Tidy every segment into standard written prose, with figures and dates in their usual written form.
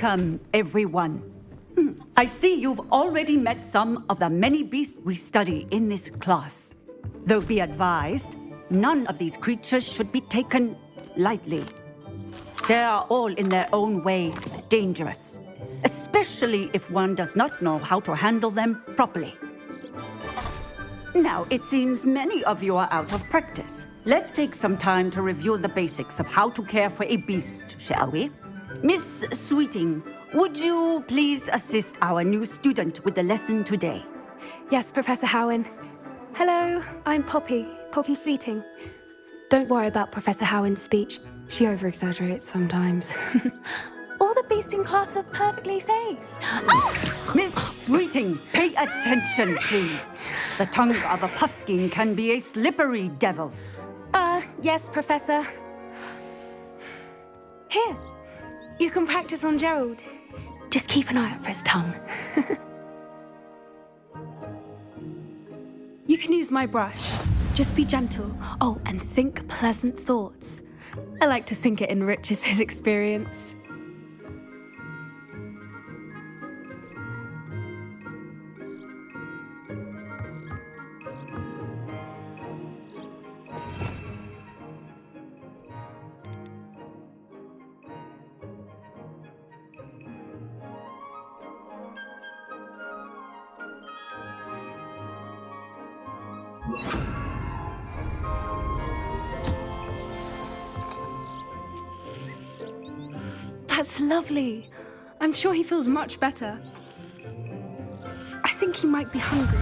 Welcome, everyone. I see you've already met some of the many beasts we study in this class. Though be advised, none of these creatures should be taken lightly. They are all in their own way dangerous, especially if one does not know how to handle them properly. Now, it seems many of you are out of practice. Let's take some time to review the basics of how to care for a beast, shall we? Miss Sweeting, would you please assist our new student with the lesson today? Yes, Professor Howen. Hello, I'm Poppy Sweeting. Don't worry about Professor Howen's speech. She over-exaggerates sometimes. All the beasts in class are perfectly safe. Oh! Miss Sweeting, pay attention, please. The tongue of a puffskein can be a slippery devil. Yes, Professor. Here, you can practice on Gerald. Just keep an eye out for his tongue. You can use my brush. Just be gentle. Oh, and think pleasant thoughts. I like to think it enriches his experience. That's lovely. I'm sure he feels much better. I think he might be hungry.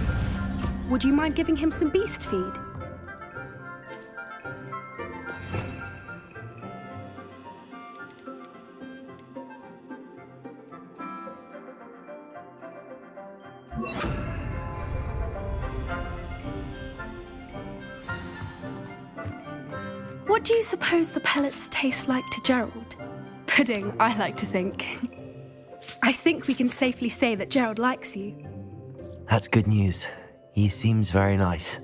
Would you mind giving him some beast feed? What do you suppose the pellets taste like to Gerald? Pudding, I like to think. I think we can safely say that Gerald likes you. That's good news. He seems very nice.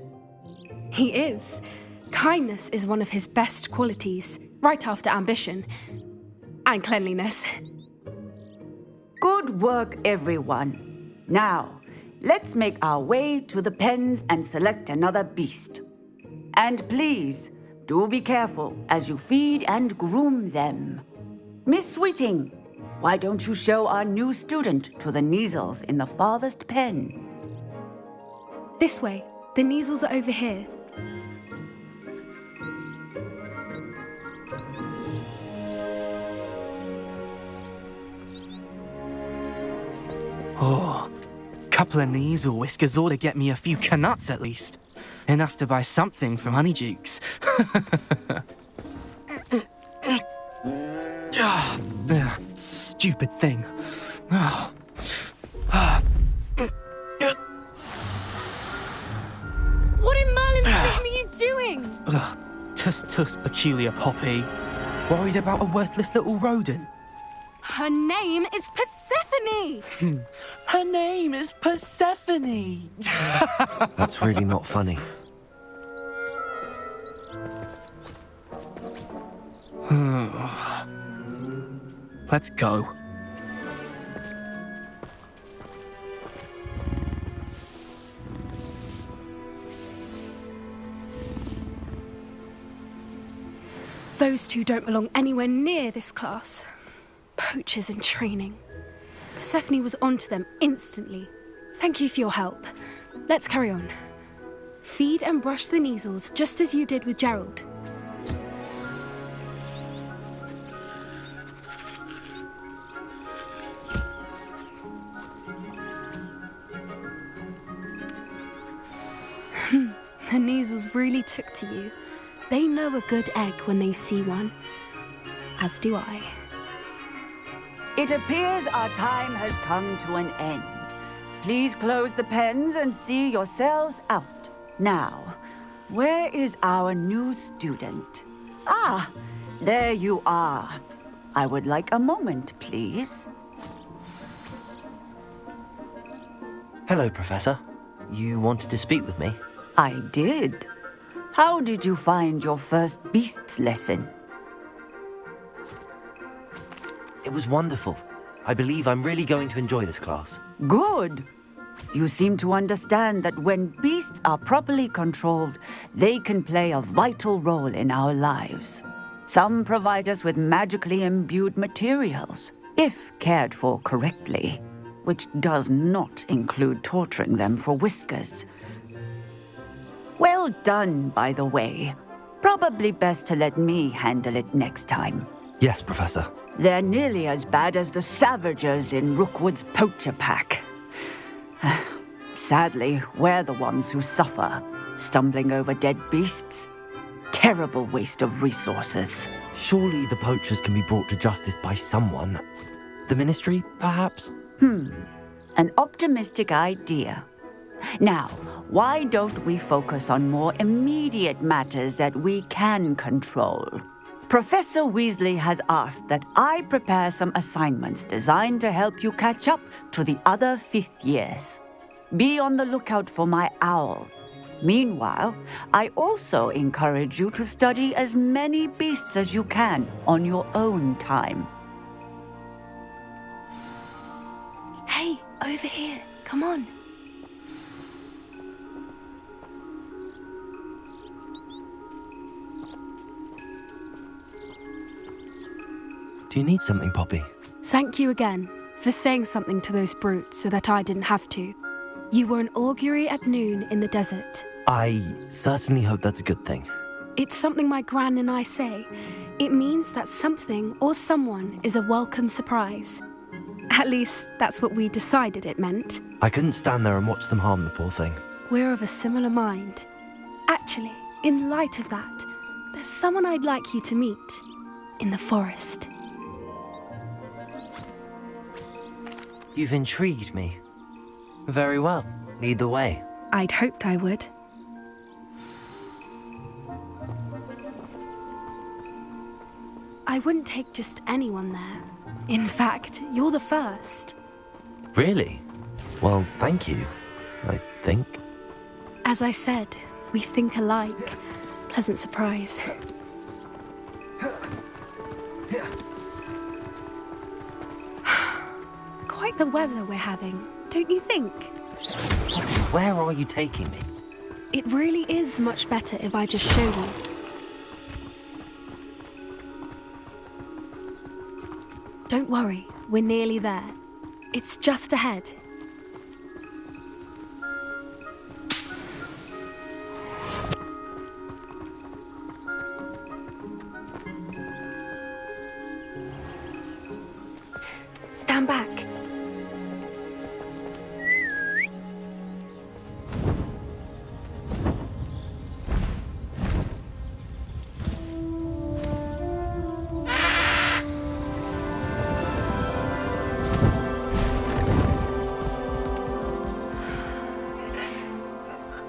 He is. Kindness is one of his best qualities, right after ambition. And cleanliness. Good work, everyone. Now, let's make our way to the pens and select another beast. And please, do be careful as you feed and groom them. Miss Sweeting, why don't you show our new student to the Neasels in the farthest pen? This way. The Neasels are over here. Oh, couple of Neasel whiskers ought to get me a few canuts at least. Enough to buy something from Honeydukes. Stupid thing. What in Merlin's name are you doing? Tuss, peculiar Poppy. Worried about a worthless little rodent? Her name is Persephone! Her name is Persephone! That's really not funny. Let's go. Those two don't belong anywhere near this class. Poachers in training. Persephone was onto them instantly. Thank you for your help. Let's carry on. Feed and brush the Neasels just as you did with Gerald. The Neasels really took to you. They know a good egg when they see one. As do I. It appears our time has come to an end. Please close the pens and see yourselves out. Now, where is our new student? Ah, there you are. I would like a moment, please. Hello, Professor. You wanted to speak with me? I did. How did you find your first beasts lesson? It was wonderful. I believe I'm really going to enjoy this class. Good. You seem to understand that when beasts are properly controlled, they can play a vital role in our lives. Some provide us with magically imbued materials, if cared for correctly, which does not include torturing them for whiskers. Well done, by the way. Probably best to let me handle it next time. Yes, Professor. They're nearly as bad as the Savagers in Rookwood's poacher pack. Sadly, we're the ones who suffer, stumbling over dead beasts. Terrible waste of resources. Surely the poachers can be brought to justice by someone. The Ministry, perhaps? An optimistic idea. Now, why don't we focus on more immediate matters that we can control? Professor Weasley has asked that I prepare some assignments designed to help you catch up to the other fifth years. Be on the lookout for my owl. Meanwhile, I also encourage you to study as many beasts as you can on your own time. Hey, over here. Come on. Do you need something, Poppy? Thank you again for saying something to those brutes so that I didn't have to. You were an augury at noon in the desert. I certainly hope that's a good thing. It's something my gran and I say. It means that something or someone is a welcome surprise. At least, that's what we decided it meant. I couldn't stand there and watch them harm the poor thing. We're of a similar mind. Actually, in light of that, there's someone I'd like you to meet. In the forest. You've intrigued me. Very well. Lead the way. I'd hoped I would. I wouldn't take just anyone there. In fact, you're the first. Really? Well, thank you, I think. As I said, we think alike. Pleasant surprise. Quite the weather we're having, don't you think? Where are you taking me? It really is much better if I just show you. Don't worry, we're nearly there. It's just ahead. Stand back.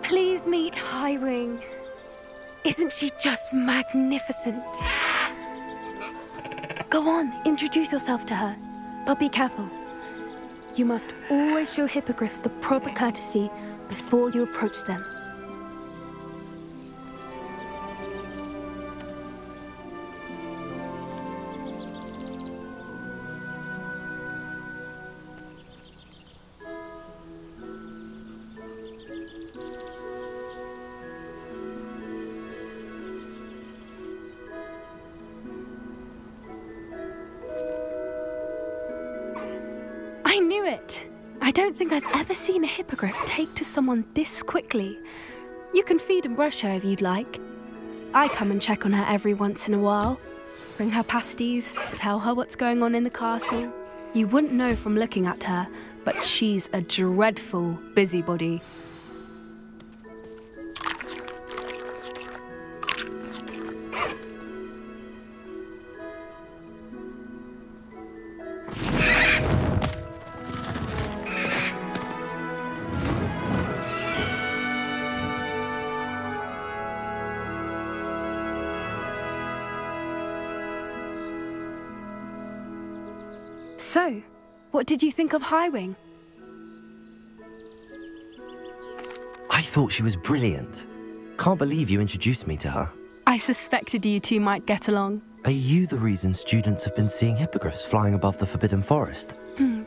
Please meet Highwing. Isn't she just magnificent? Go on, introduce yourself to her. But be careful. You must always show hippogriffs the proper courtesy before you approach them. I knew it! I don't think I've ever seen a hippogriff take to someone this quickly. You can feed and brush her if you'd like. I come and check on her every once in a while. Bring her pasties, tell her what's going on in the castle. You wouldn't know from looking at her, but she's a dreadful busybody. So, what did you think of Highwing? I thought she was brilliant. Can't believe you introduced me to her. I suspected you two might get along. Are you the reason students have been seeing hippogriffs flying above the Forbidden Forest?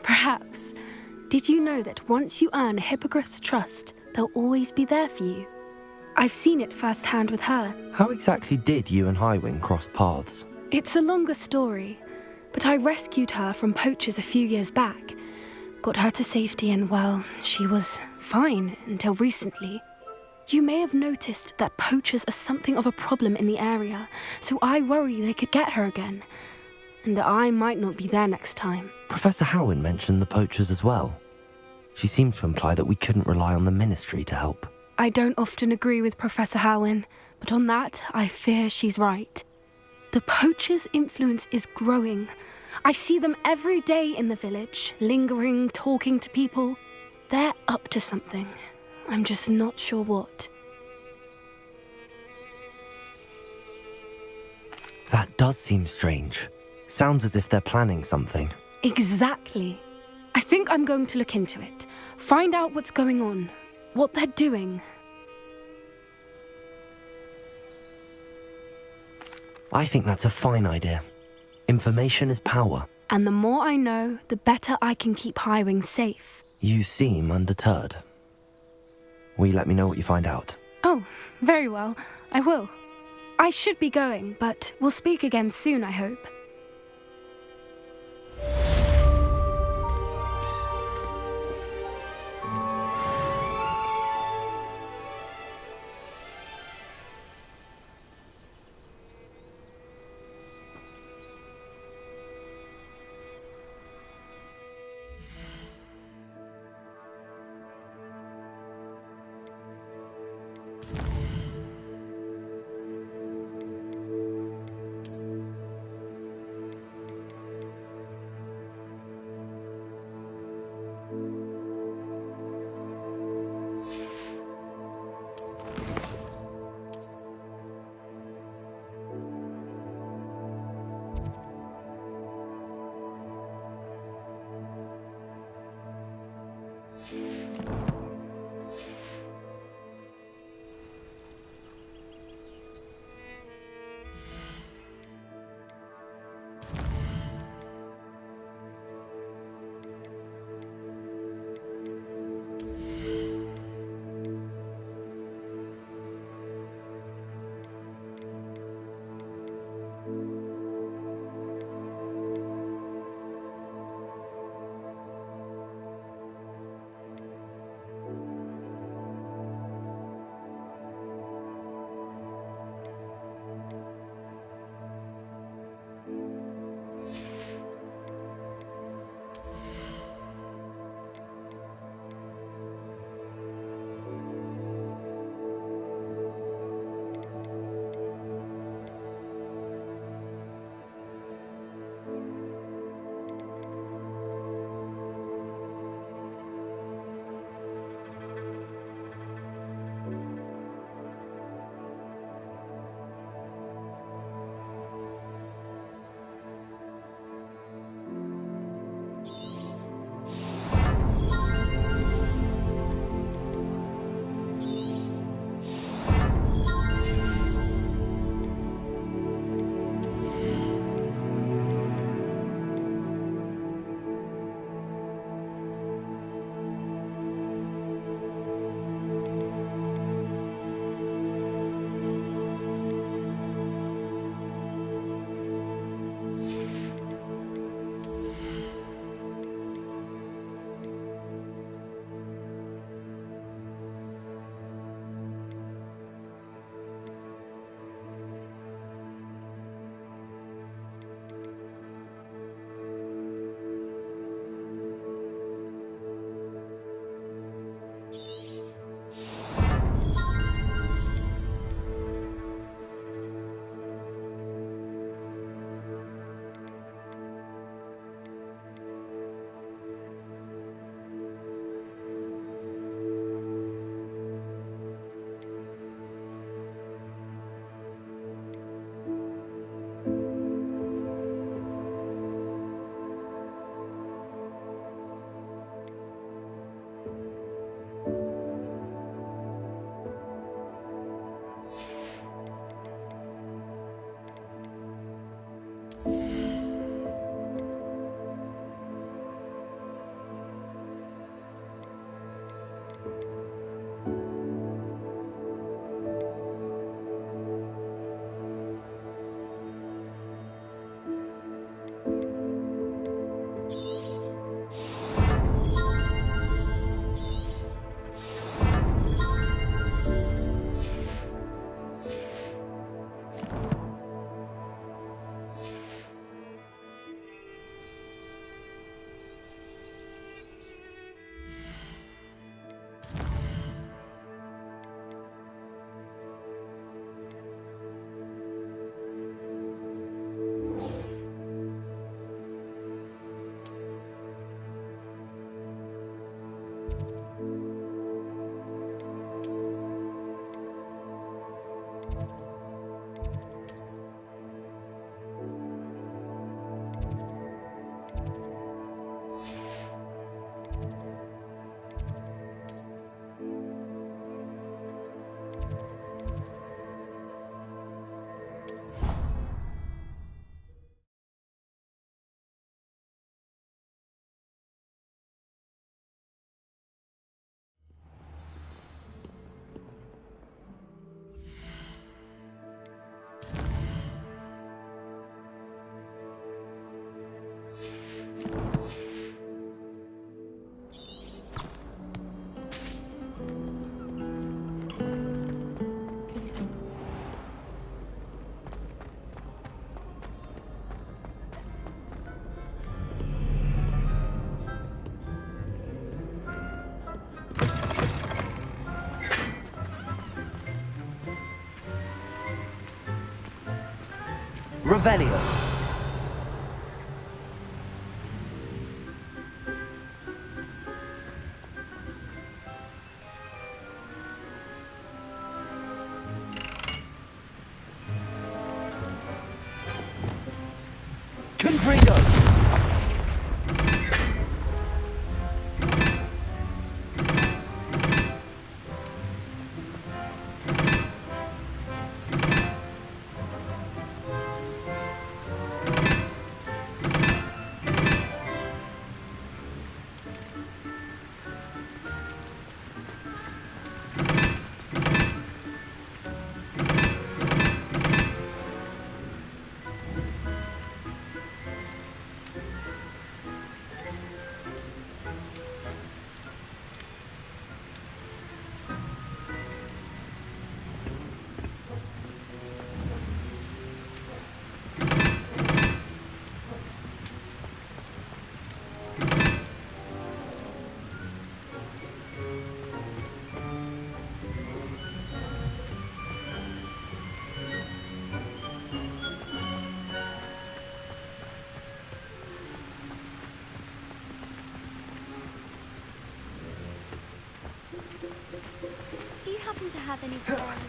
Perhaps. Did you know that once you earn a hippogriff's trust, they'll always be there for you? I've seen it firsthand with her. How exactly did you and Highwing cross paths? It's a longer story, but I rescued her from poachers a few years back. Got her to safety and, well, she was fine until recently. You may have noticed that poachers are something of a problem in the area, so I worry they could get her again. And I might not be there next time. Professor Howin mentioned the poachers as well. She seemed to imply that we couldn't rely on the Ministry to help. I don't often agree with Professor Howin, but on that, I fear she's right. The poachers' influence is growing. I see them every day in the village, lingering, talking to people. They're up to something. I'm just not sure what. That does seem strange. Sounds as if they're planning something. Exactly. I think I'm going to look into it. Find out what's going on, what they're doing. I think that's a fine idea. Information is power. And the more I know, the better I can keep Highwing safe. You seem undeterred. Will you let me know what you find out? Oh, very well. I will. I should be going, but we'll speak again soon, I hope. Revelio. Confringo. Do you happen to have any foreign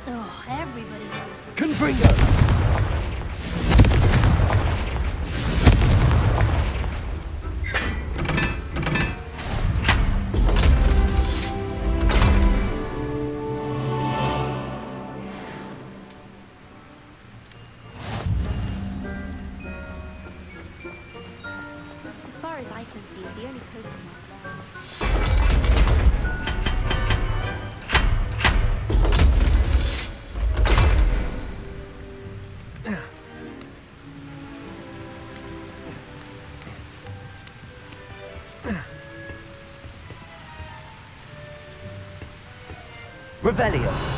Oh, everybody knows. Confringo. As far as I can see, the only Pokemon Revelio.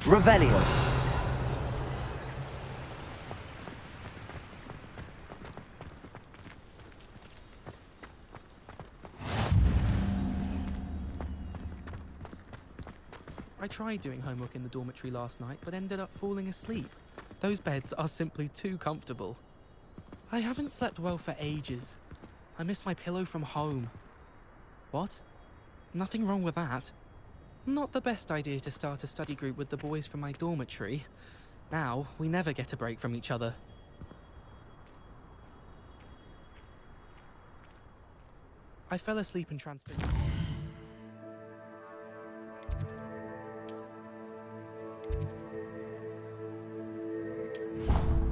Revelio. I tried doing homework in the dormitory last night, but ended up falling asleep. Those beds are simply too comfortable. I haven't slept well for ages. I miss my pillow from home. What? Nothing wrong with that. Not the best idea to start a study group with the boys from my dormitory. Now, we never get a break from each other. I fell asleep and transferred.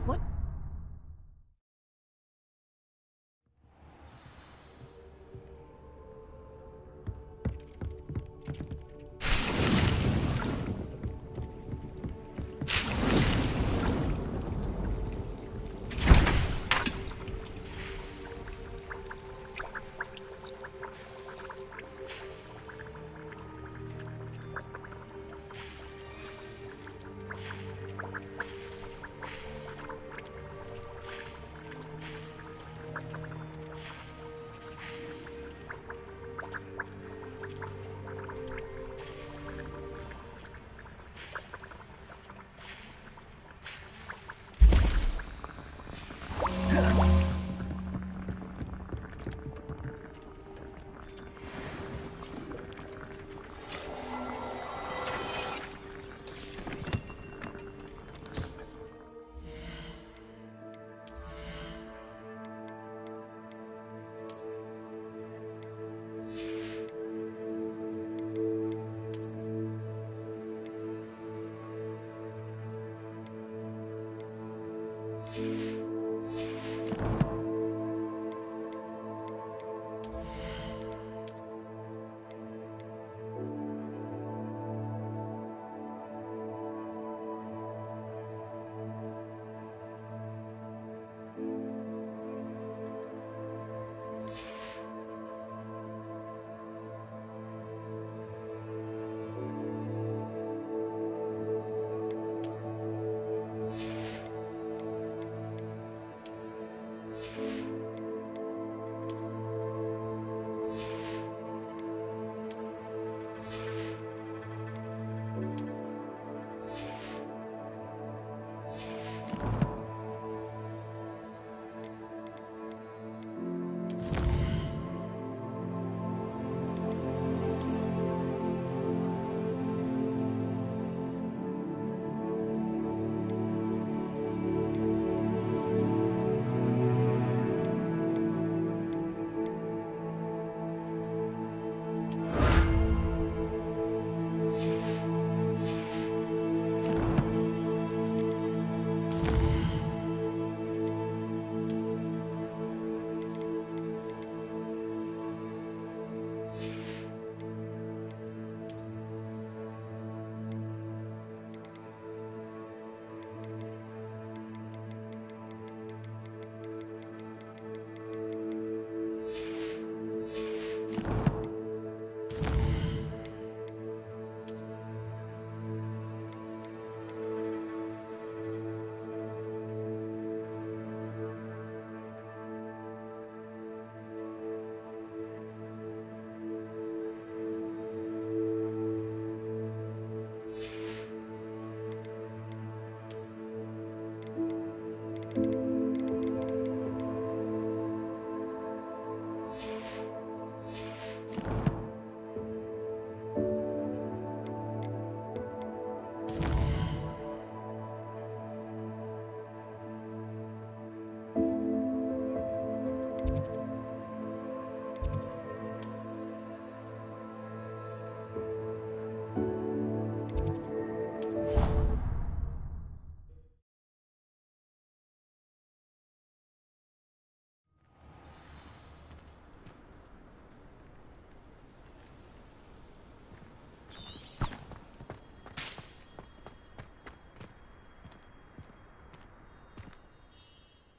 What?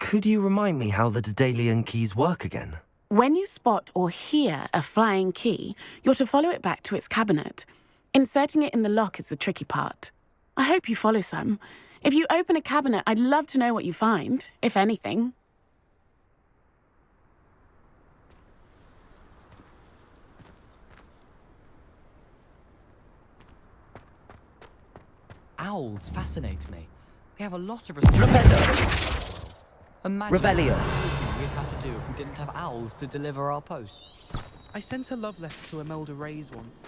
Could you remind me how the Daedalian keys work again? When you spot or hear a flying key, you're to follow it back to its cabinet. Inserting it in the lock is the tricky part. I hope you follow some. If you open a cabinet, I'd love to know what you find, if anything. Owls fascinate me. They have a lot of Repello! Imagine Revelio. what we'd have to do if we didn't have owls to deliver our post. I sent a love letter to Imelda Reyes once,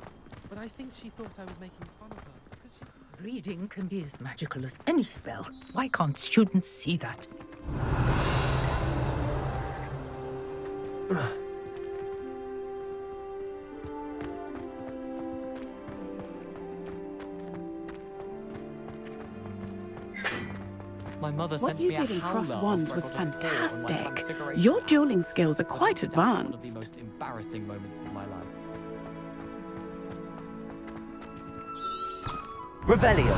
but I think she thought I was making fun of her because she... Reading can be as magical as any spell. Why can't students see that? My mother What sent you me did a in howler Cross Wands after I was got a claw on my fantastic. transfiguration Your hour. dueling skills are quite That was one of the advanced. most embarrassing moments of my life. Revelio!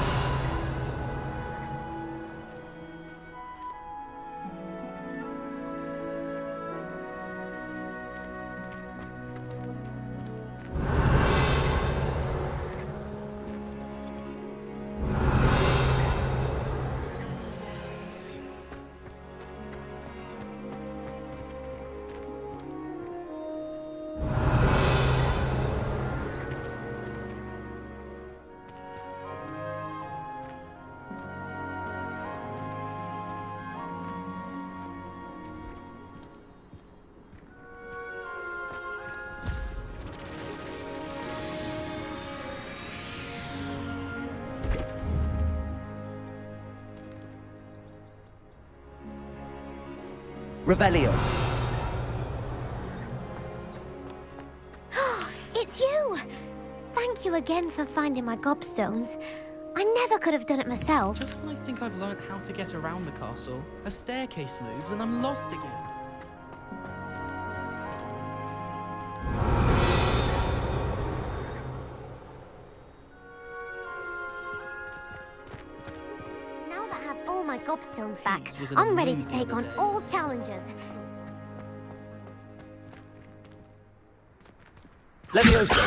Revelio! It's you! Thank you again for finding my gobstones. I never could have done it myself. Just when I think I've learned how to get around the castle, a staircase moves and I'm lost again. Now that I have all my gobstones back, Hades was in a I'm ready mood to the take other on day. all challenges. Levioso!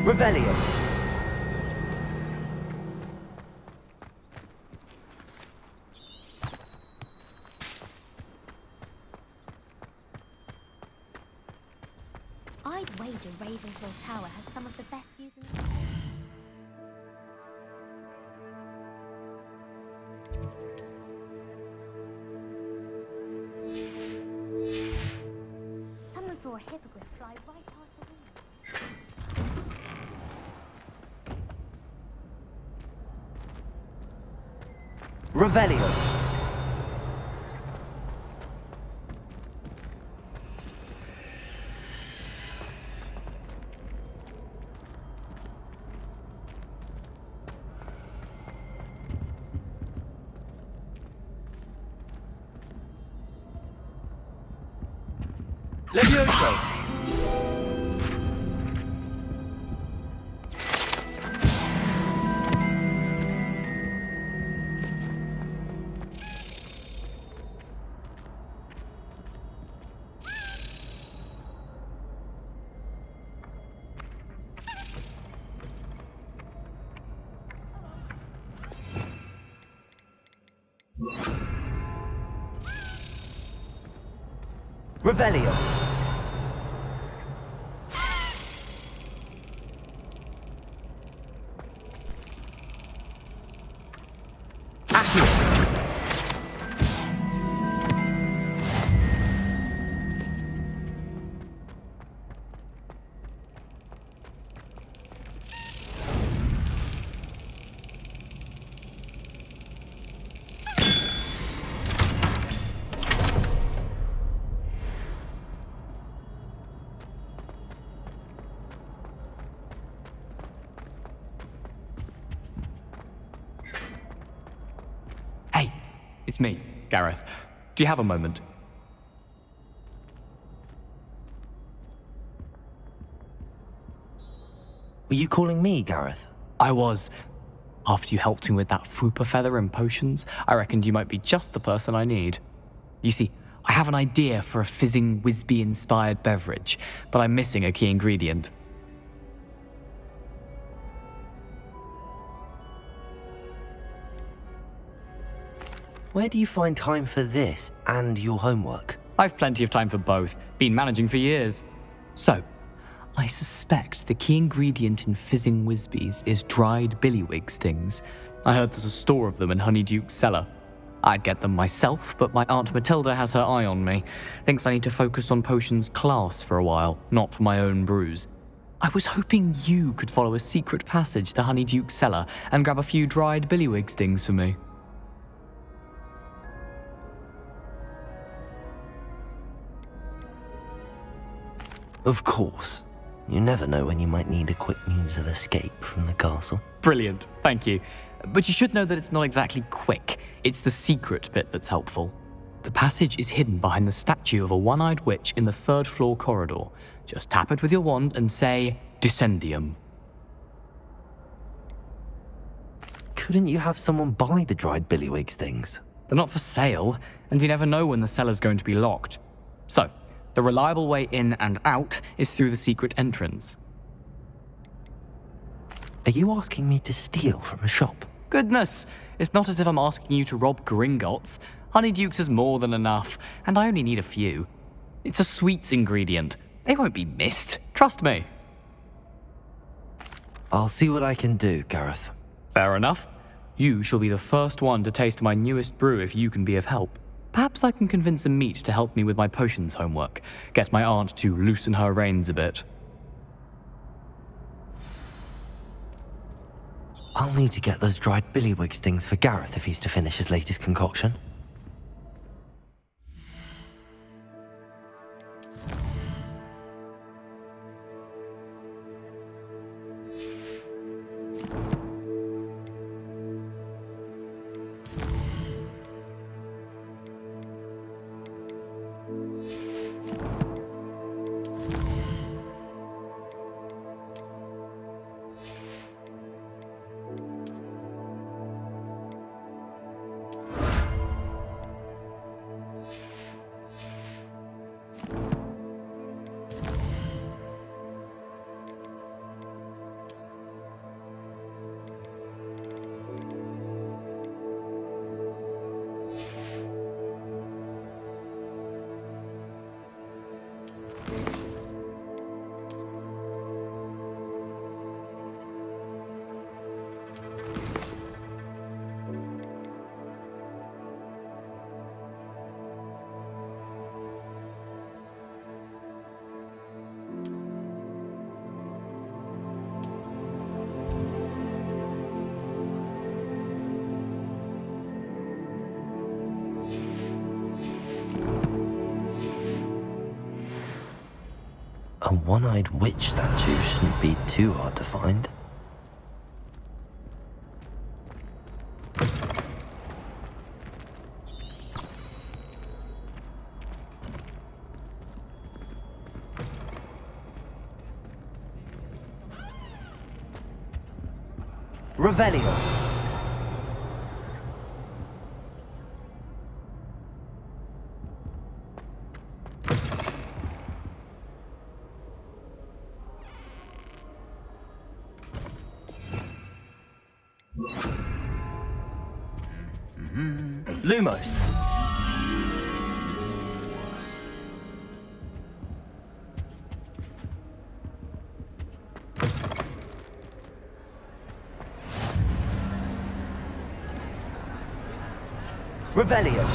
Revelio! I'd wager Ravenshill Tower has some of the best views in the... Someone saw a hippogriff fly right past the window. Revelio! Levioso! Revelio! Accio! Hey, it's me, Gareth. Do you have a moment? Were you calling me, Gareth? I was. After you helped me with that Fupa feather and potions, I reckoned you might be just the person I need. You see, I have an idea for a fizzing Whizbee-inspired beverage, but I'm missing a key ingredient. Where do you find time for this and your homework? I've plenty of time for both, been managing for years. So, I suspect the key ingredient in fizzing Whizbees is dried billywig stings. I heard there's a store of them in Honeyduke's cellar. I'd get them myself, but my Aunt Matilda has her eye on me. Thinks I need to focus on potions class for a while, not for my own brews. I was hoping you could follow a secret passage to Honeyduke's cellar and grab a few dried billywig stings for me. Of course. You never know when you might need a quick means of escape from the castle. Brilliant, thank you. But you should know that it's not exactly quick. It's the secret bit that's helpful. The passage is hidden behind the statue of a one-eyed witch in the third-floor corridor. Just tap it with your wand and say, Descendium. Couldn't you have someone buy the dried billywig things? They're not for sale, and you never know when the cellar's going to be locked. So, the reliable way in and out is through the secret entrance. Are you asking me to steal from a shop? Goodness, it's not as if I'm asking you to rob Gringotts. Honeyduke's is more than enough, and I only need a few. It's a sweets ingredient. They won't be missed, trust me. I'll see what I can do, Gareth. Fair enough. You shall be the first one to taste my newest brew if you can be of help. Perhaps I can convince a meat to help me with my potions homework. Get my aunt to loosen her reins a bit. I'll need to get those dried billywig things for Gareth if he's to finish his latest concoction. A one-eyed witch statue shouldn't be too hard to find. Revelio. Lumos. Revelio.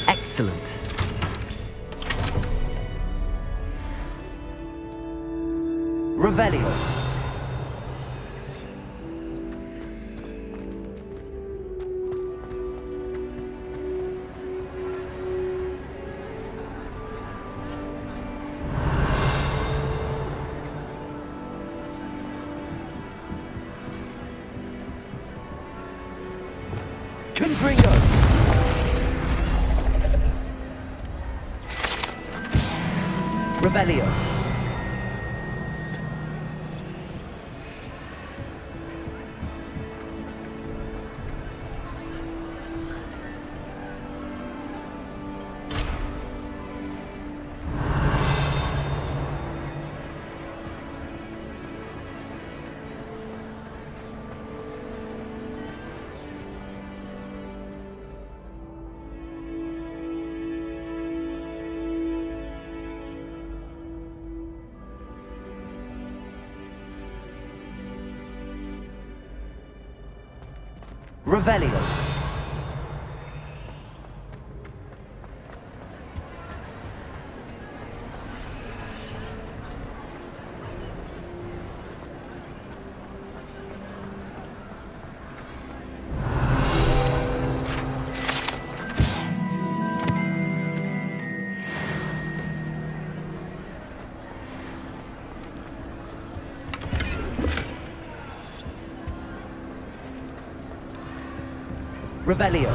Excellent. Revelio. Confringo. Revelio. Revelio. Revelio.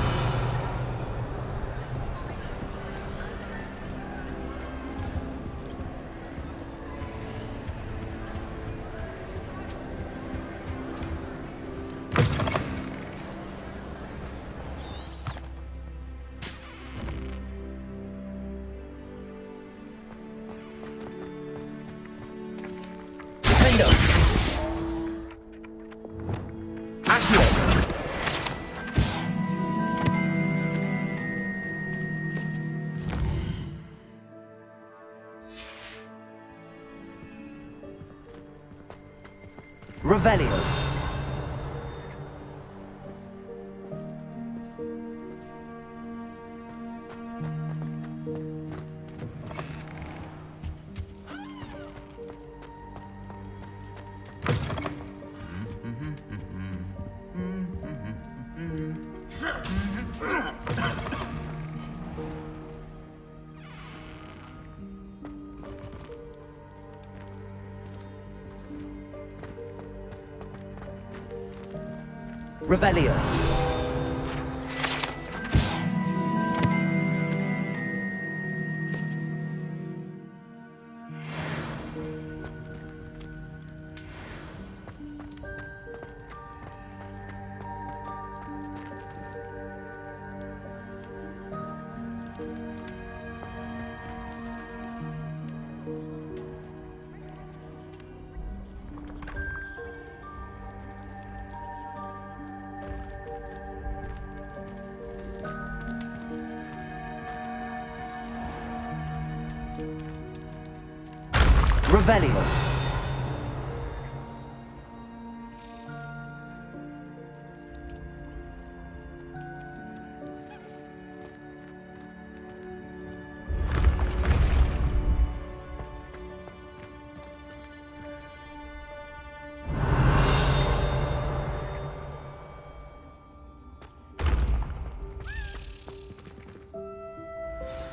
Defendo. Accio. Revelio. Revelio. Revelio.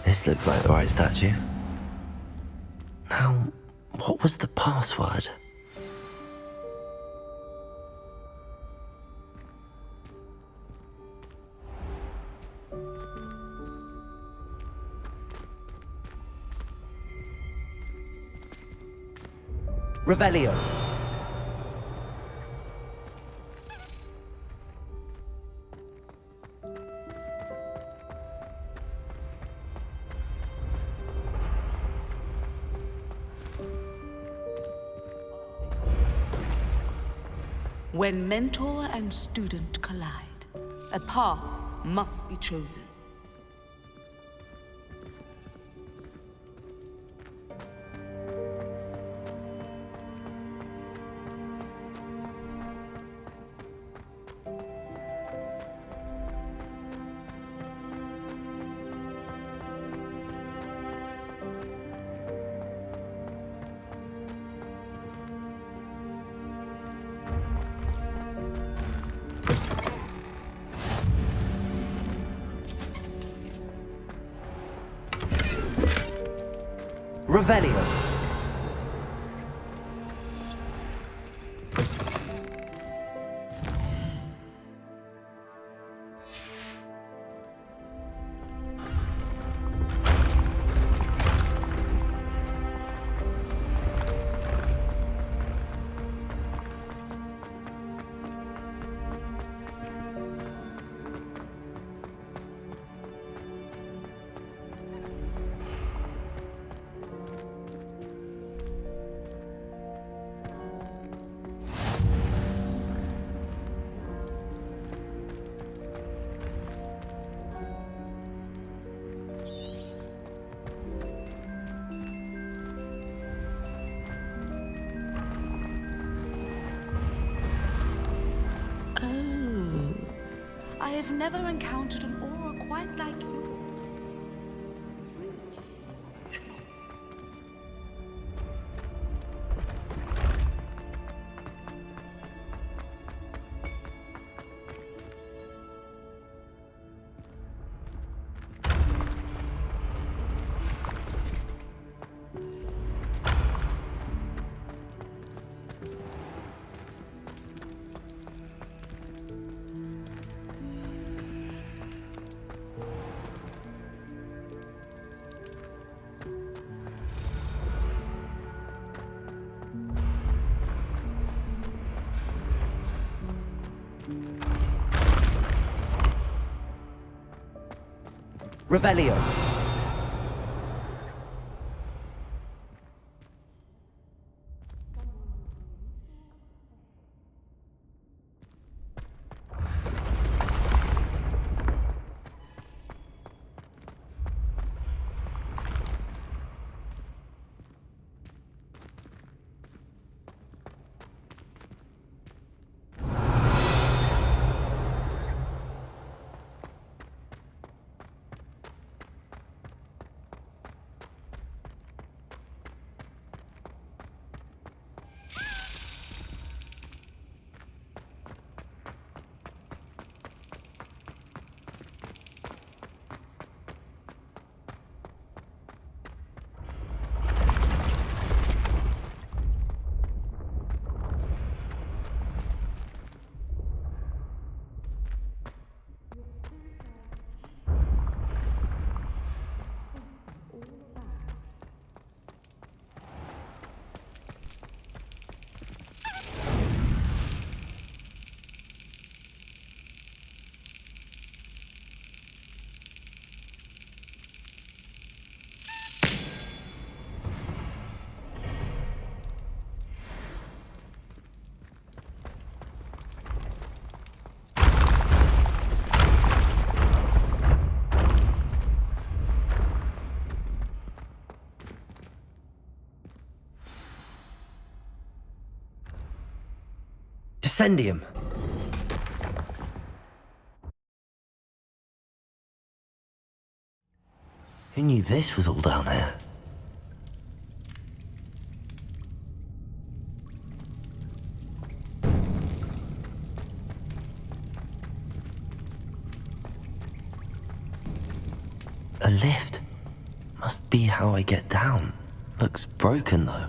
This looks like the right statue. Now, what was the password? Revelio. When mentor and student collide, a path must be chosen. Revelio. Oh, I have never encountered an aura quite like yours. Revelio. Descendium. Who knew this was all down here? A lift. Must be how I get down. Looks broken though.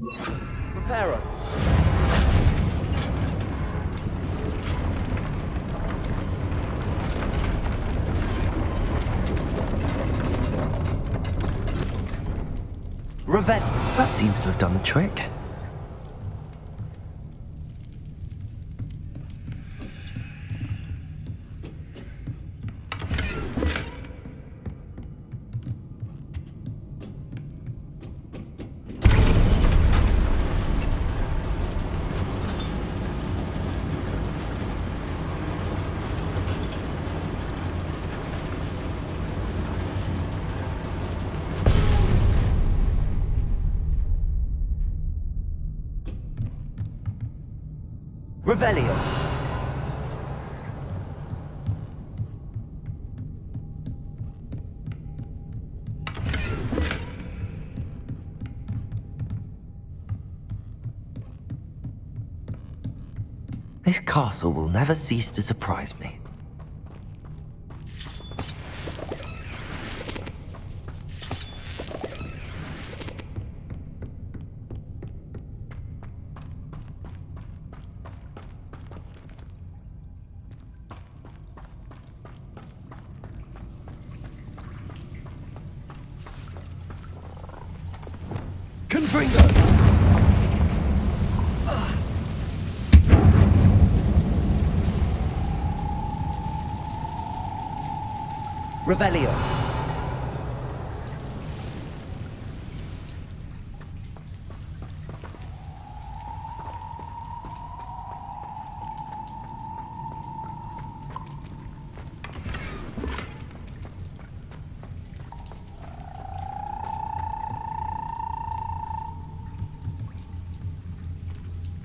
Reparo. Revet. That seems to have done the trick. Revelio. This castle will never cease to surprise me. Confringo! Revelio.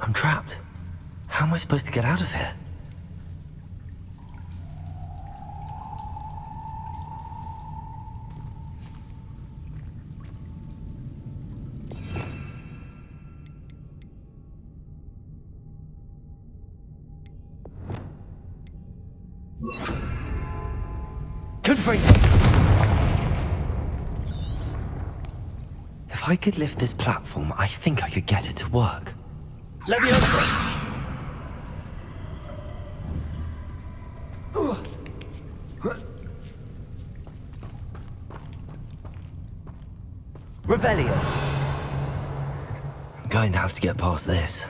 I'm trapped. How am I supposed to get out of here? If I could lift this platform, I think I could get it to work. Leviosa! Revelio! I'm going to have to get past this.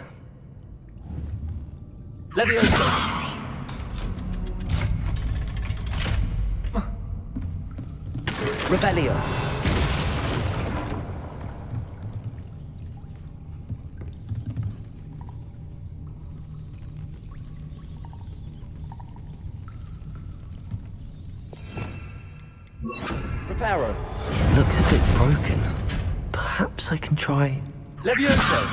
Leviosa! Revelio! Reparo. It looks a bit broken. Perhaps I can try... Levioso!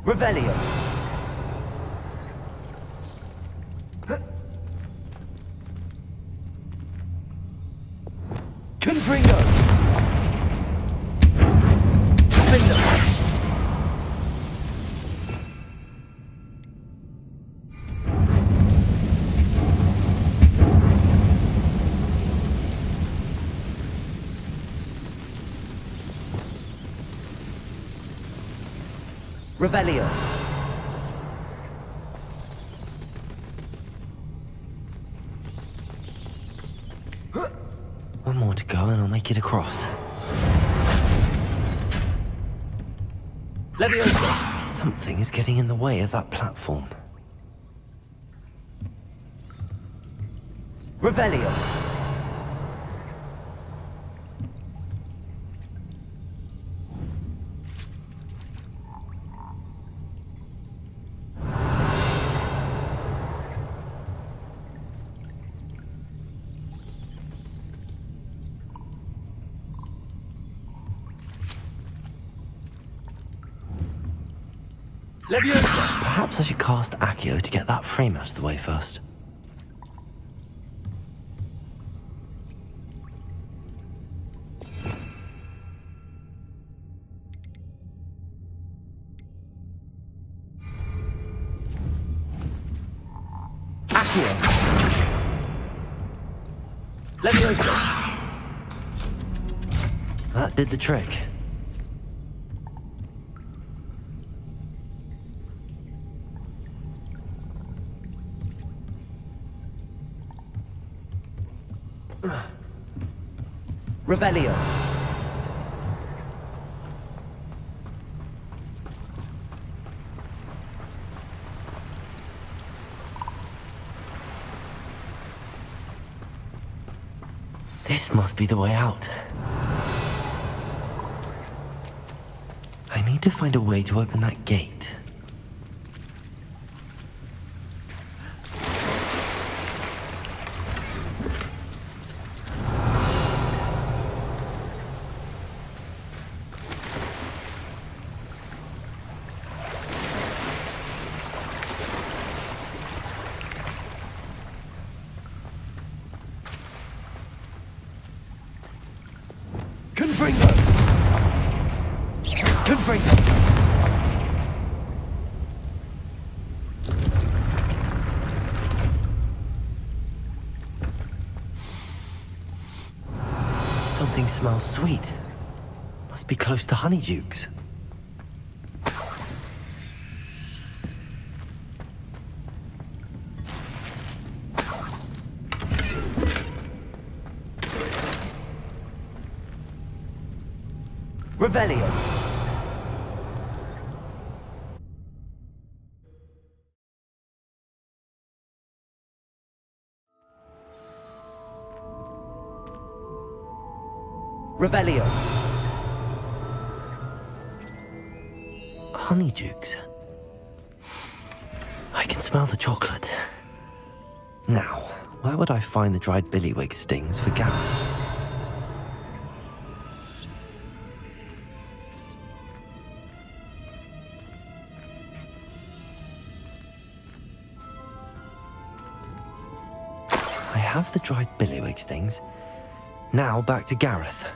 Revelio! Confringo! Confringo! Revelio. One more to go and I'll make it across. Leviosa! Something is getting in the way of that platform. Revelio. Leviosa! Perhaps I should cast Accio to get that frame out of the way first. Accio! Leviosa! That did the trick. Revelio. This must be the way out. I need to find a way to open that gate. Something smells sweet. Must be close to Honeydukes. Revelio. Revelio. Honeydukes. I can smell the chocolate. Now, where would I find the dried billywig stings for Gareth? I have the dried billywig stings. Now back to Gareth.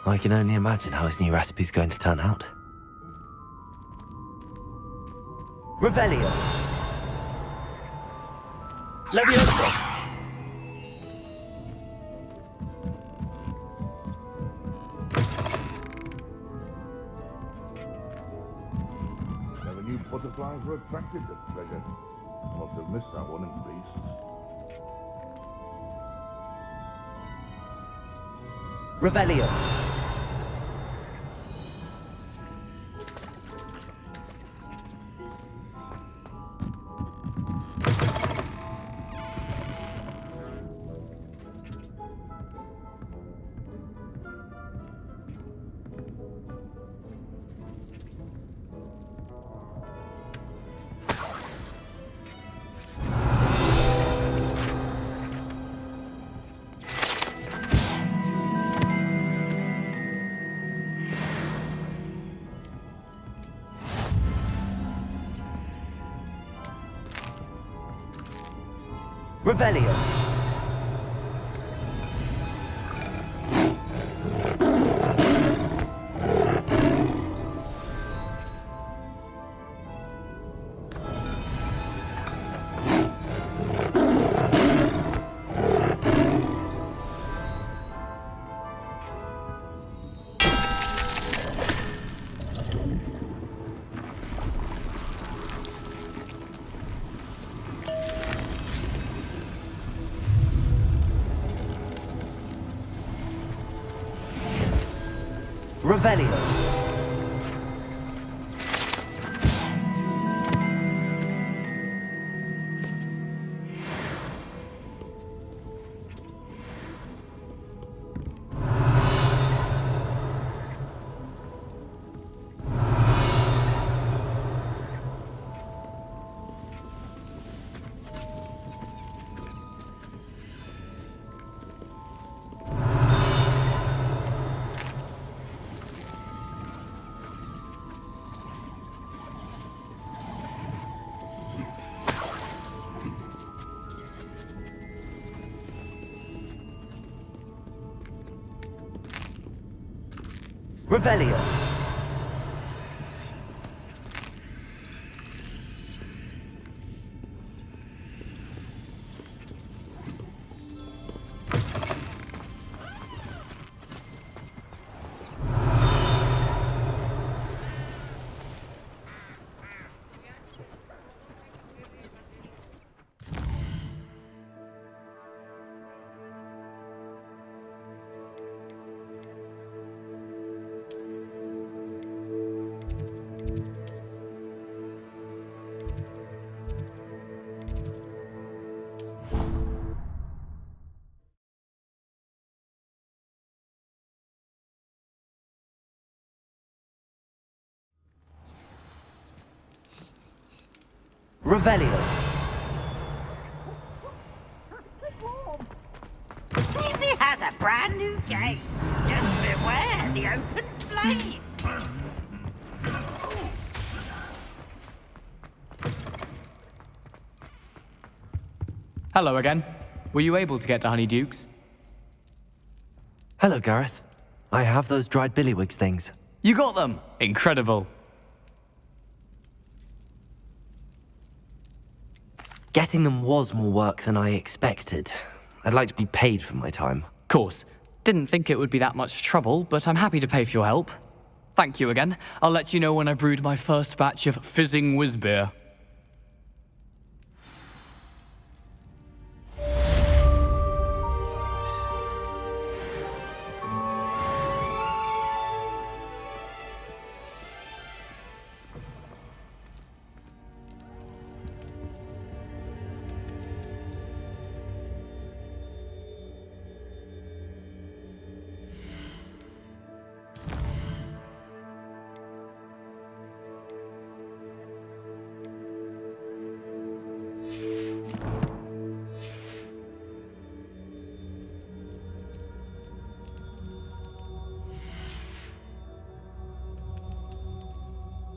I can only imagine how his new recipe's going to turn out. Revelio. Levioso. Never knew butterflies were attracted to pleasure. Must have missed that one in beasts. Revelio. Revelio. Revelio. Revelio. Revelio. Easy has a brand new game. Just beware the open flame. Hello again. Were you able to get to Honeydukes? Hello, Gareth. I have those dried billywigs things. You got them! Incredible. Getting them was more work than I expected. I'd like to be paid for my time. Course. Didn't think it would be that much trouble, but I'm happy to pay for your help. Thank you again. I'll let you know when I've brewed my first batch of fizzing whiz beer.